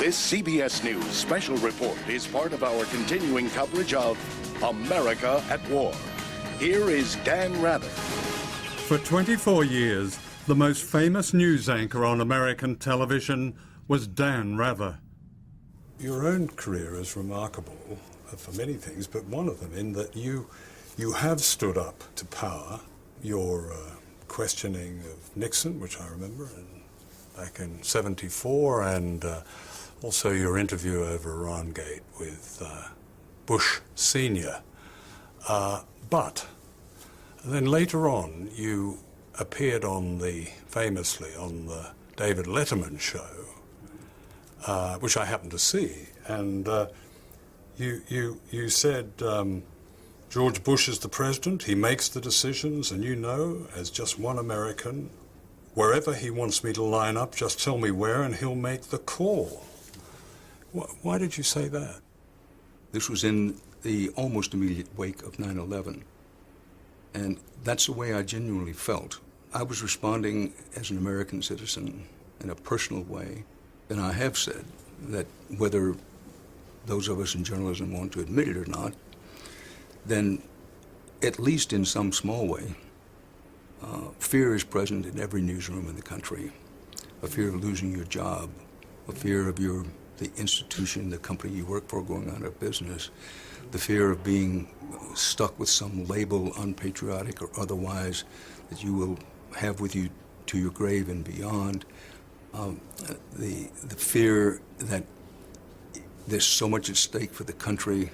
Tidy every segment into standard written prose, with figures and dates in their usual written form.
This CBS News special report is part of our continuing coverage of America at War. Here is Dan Rather. For 24 years, the most famous news anchor on American television was Dan Rather. Your own career is remarkable for many things, but one of them in that you have stood up to power. Your questioning of Nixon, which I remember back in '74, and also your interview over Irangate with Bush Sr. But then later on, you appeared famously on the David Letterman show, which I happened to see, and you said George Bush is the president, he makes the decisions, and you know, as just one American, wherever he wants me to line up, just tell me where and he'll make the call. Why did you say that? This was in the almost immediate wake of 9/11, and that's the way I genuinely felt. I was responding as an American citizen in a personal way, and I have said that whether those of us in journalism want to admit it or not, then at least in some small way, fear is present in every newsroom in the country. A fear of losing your job, a fear of the institution, the company you work for going out of business, the fear of being stuck with some label, unpatriotic or otherwise, that you will have with you to your grave and beyond. The fear that there's so much at stake for the country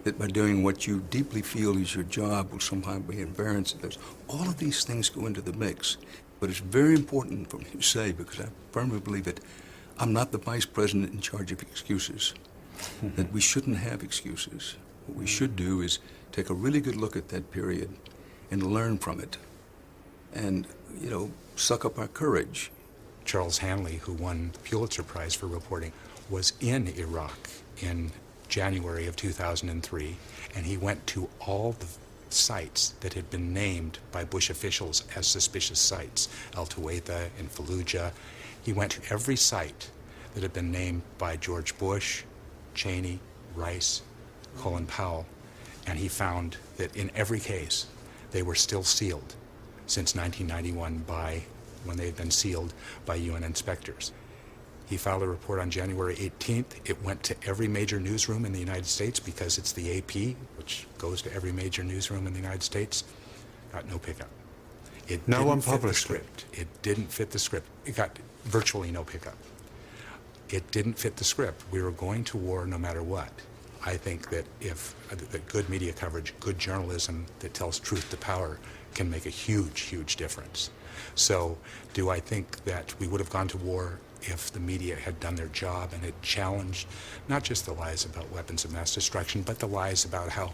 that by doing what you deeply feel is your job will somehow be embarrassed. All of these things go into the mix. But it's very important for me to say, because I firmly believe it, I'm not the vice president in charge of excuses, that we shouldn't have excuses. What we should do is take a really good look at that period and learn from it and, suck up our courage. Charles Hanley, who won the Pulitzer Prize for reporting, was in Iraq in January of 2003, and he went to all the sites that had been named by Bush officials as suspicious sites, El Tuwaitha and Fallujah. He went to every site that had been named by George Bush, Cheney, Rice, Colin Powell, and he found that in every case they were still sealed since 1991 when they had been sealed by UN inspectors. He filed a report on January 18th. It went to every major newsroom in the United States because it's the AP, which goes to every major newsroom in the United States. Got no pickup. No one published it. It didn't fit the script. It got virtually no pickup. It didn't fit the script. We were going to war no matter what. I think that if good media coverage, good journalism that tells truth to power can make a huge, huge difference. So do I think that we would have gone to war if the media had done their job and had challenged not just the lies about weapons of mass destruction, but the lies about how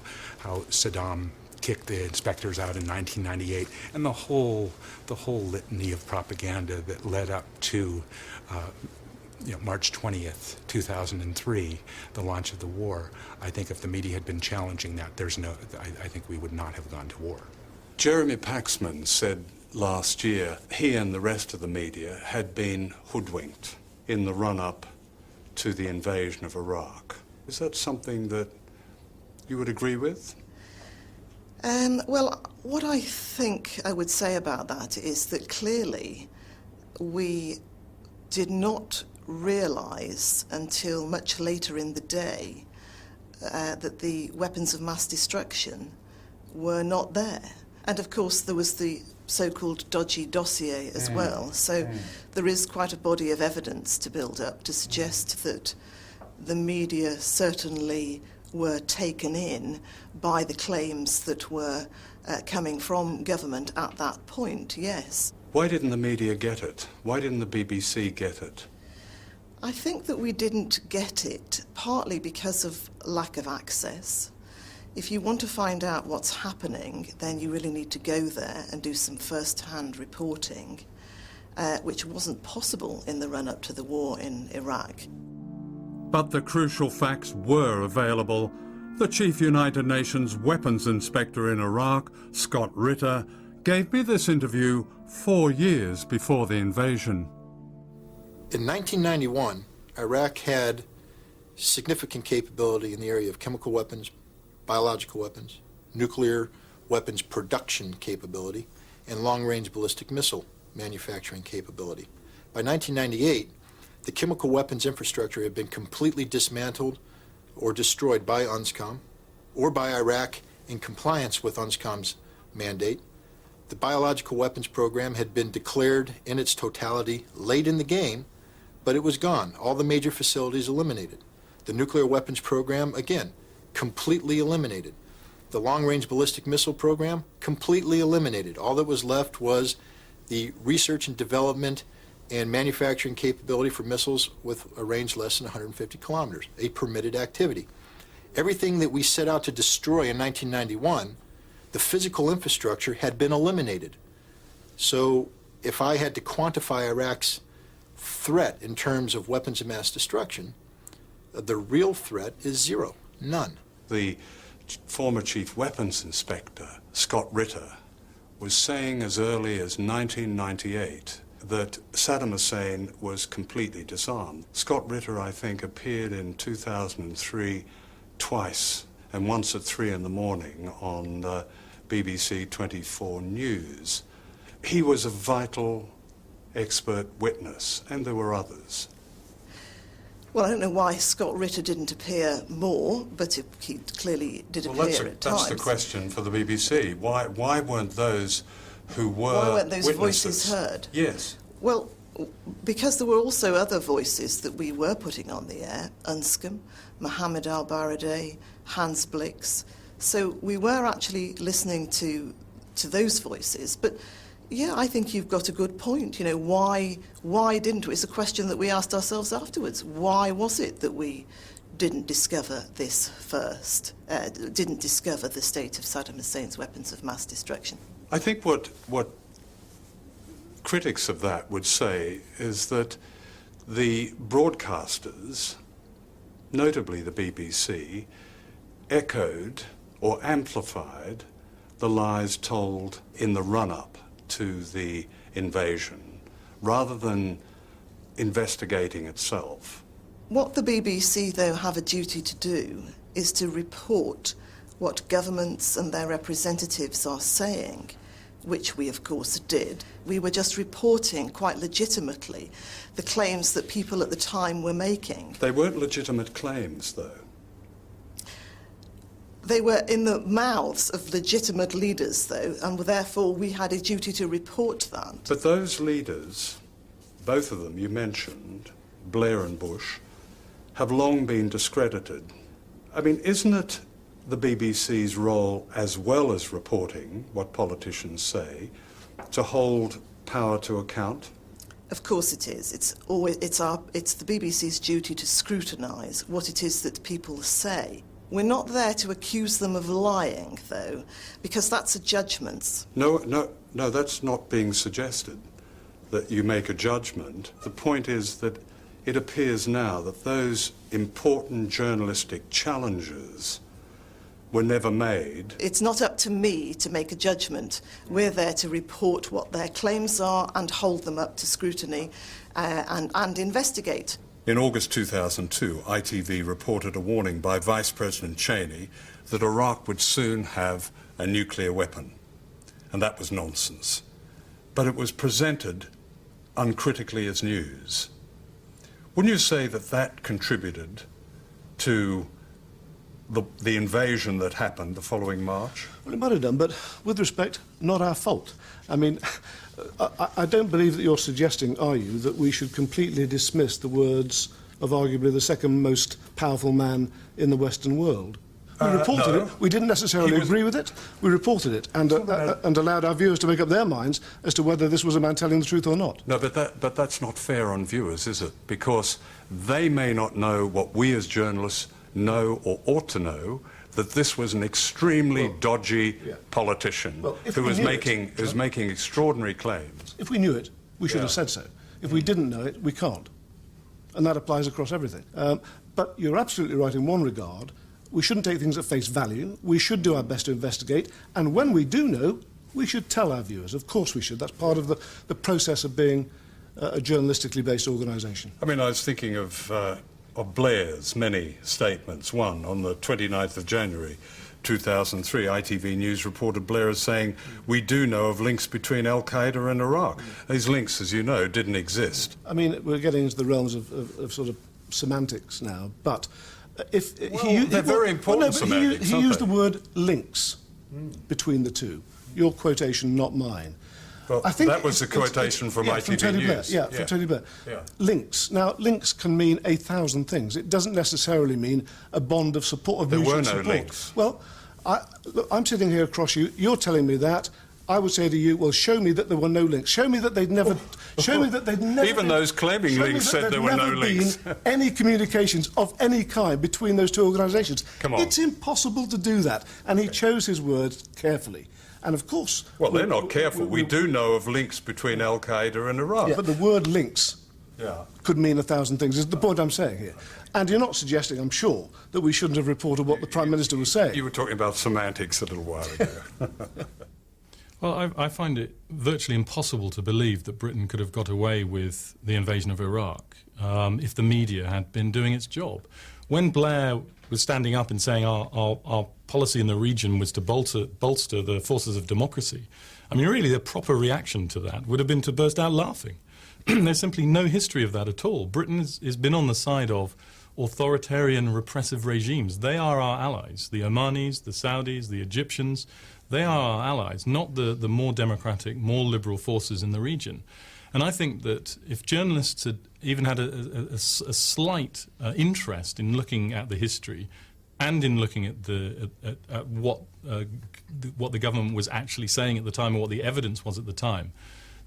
Saddam kicked the inspectors out in 1998 and the whole litany of propaganda that led up to March 20th, 2003, the launch of the war. I think if the media had been challenging that, I think we would not have gone to war. Jeremy Paxman said last year he and the rest of the media had been hoodwinked in the run-up to the invasion of Iraq. Is that something that you would agree with? Well, what I think I would say about that is that clearly we did not realise until much later in the day that the weapons of mass destruction were not there. And of course there was the so-called dodgy dossier as well. So there is quite a body of evidence to build up to suggest that the media certainly were taken in by the claims that were coming from government at that point, yes. Why didn't the media get it? Why didn't the BBC get it? I think that we didn't get it partly because of lack of access. If you want to find out what's happening, then you really need to go there and do some first-hand reporting, which wasn't possible in the run-up to the war in Iraq. But the crucial facts were available. The Chief United Nations Weapons Inspector in Iraq, Scott Ritter, gave me this interview 4 years before the invasion. In 1991, Iraq had significant capability in the area of chemical weapons, biological weapons, nuclear weapons production capability, and long-range ballistic missile manufacturing capability. By 1998, the chemical weapons infrastructure had been completely dismantled or destroyed by UNSCOM or by Iraq in compliance with UNSCOM's mandate. The biological weapons program had been declared in its totality late in the game, but it was gone. All the major facilities eliminated. The nuclear weapons program, again, completely eliminated. The long-range ballistic missile program, completely eliminated. All that was left was the research and development and manufacturing capability for missiles with a range less than 150 kilometers, a permitted activity. Everything that we set out to destroy in 1991, the physical infrastructure had been eliminated. So if I had to quantify Iraq's threat in terms of weapons of mass destruction, the real threat is zero, none. The former Chief Weapons Inspector, Scott Ritter, was saying as early as 1998 that Saddam Hussein was completely disarmed. Scott Ritter, I think, appeared in 2003 twice, and once at 3 in the morning on BBC 24 News. He was a vital expert witness, and there were others. Well, I don't know why Scott Ritter didn't appear more, but he clearly did appear at times. That's the question for the BBC. Why weren't those who were Why weren't those witnesses voices heard? Yes. Well, because there were also other voices that we were putting on the air, UNSCOM, Mohammed al-Baradei, Hans Blix. So we were actually listening to those voices. But yeah, I think you've got a good point. You know, why didn't we? It's a question that we asked ourselves afterwards. Why was it that we didn't discover this first, didn't discover the state of Saddam Hussein's weapons of mass destruction? I think what critics of that would say is that the broadcasters, notably the BBC, echoed or amplified the lies told in the run-up to the invasion, rather than investigating itself. What the BBC, though, have a duty to do is to report what governments and their representatives are saying, which we, of course, did. We were just reporting, quite legitimately, the claims that people at the time were making. They weren't legitimate claims, though. They were in the mouths of legitimate leaders, though, and therefore we had a duty to report that. But those leaders, both of them you mentioned, Blair and Bush, have long been discredited. I mean, isn't it the BBC's role, as well as reporting what politicians say, to hold power to account? Of course it is. It's the BBC's duty to scrutinise what it is that people say. We're not there to accuse them of lying, though, because that's a judgment. No, that's not being suggested, that you make a judgment. The point is that it appears now that those important journalistic challenges were never made. It's not up to me to make a judgment. We're there to report what their claims are and hold them up to scrutiny and investigate. In August 2002, ITV reported a warning by Vice President Cheney that Iraq would soon have a nuclear weapon. And that was nonsense. But it was presented uncritically as news. Wouldn't you say that that contributed to the invasion that happened the following March? Well, it might have done, but with respect, not our fault. I mean, I don't believe that you're suggesting, are you, that we should completely dismiss the words of arguably the second most powerful man in the Western world? We reported it. We didn't necessarily agree with it. We reported it and allowed our viewers to make up their minds as to whether this was a man telling the truth or not. No, but that's not fair on viewers, is it? Because they may not know what we as journalists know or ought to know, that this was an extremely dodgy politician who was making extraordinary claims. If we knew it, we should have said so. If we didn't know it, we can't. And that applies across everything. But you're absolutely right in one regard. We shouldn't take things at face value. We should do our best to investigate. And when we do know, we should tell our viewers. Of course we should. That's part of the process of being a journalistically based organisation. I mean, I was thinking of Blair's many statements. One, on the 29th of January 2003, ITV News reported Blair as saying, "We do know of links between Al-Qaeda and Iraq." These links, as you know, didn't exist. I mean, we're getting into the realms of sort of semantics now, but if they're very important semantics, he used the word links between the two. Your quotation, not mine. Well, I think that was a quotation from ITV from Tony News. Blair. From Tony Blair. Yeah. Links. Now, links can mean 1,000 things. It doesn't necessarily mean a bond of support, of mutual support. There were no links. Well, look, I'm sitting here across you. You're telling me that. I would say to you, well, show me that there were no links. Show me that they'd never... Show me that they'd never... Even those claiming links said there were no links. Been any communications of any kind between those two organisations. Come on. It's impossible to do that. And he chose his words carefully. And of course... Well, they're not careful. We do know of links between Al-Qaeda and Iraq. Yeah, but the word links could mean 1,000 things, is the point I'm saying here. And you're not suggesting, I'm sure, that we shouldn't have reported what the Prime Minister was saying. You were talking about semantics a little while ago. Well, I find it virtually impossible to believe that Britain could have got away with the invasion of Iraq if the media had been doing its job. When Blair was standing up and saying our policy in the region was to bolster the forces of democracy, I mean, really, the proper reaction to that would have been to burst out laughing. There's simply no history of that at all. Britain has been on the side of authoritarian, repressive regimes. They are our allies. The Omanis, the Saudis, the Egyptians, they are our allies, not the more democratic, more liberal forces in the region. And I think that if journalists had even had a slight interest in looking at the history and in looking at what the government was actually saying at the time or what the evidence was at the time,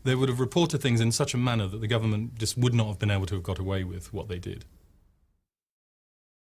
they would have reported things in such a manner that the government just would not have been able to have got away with what they did.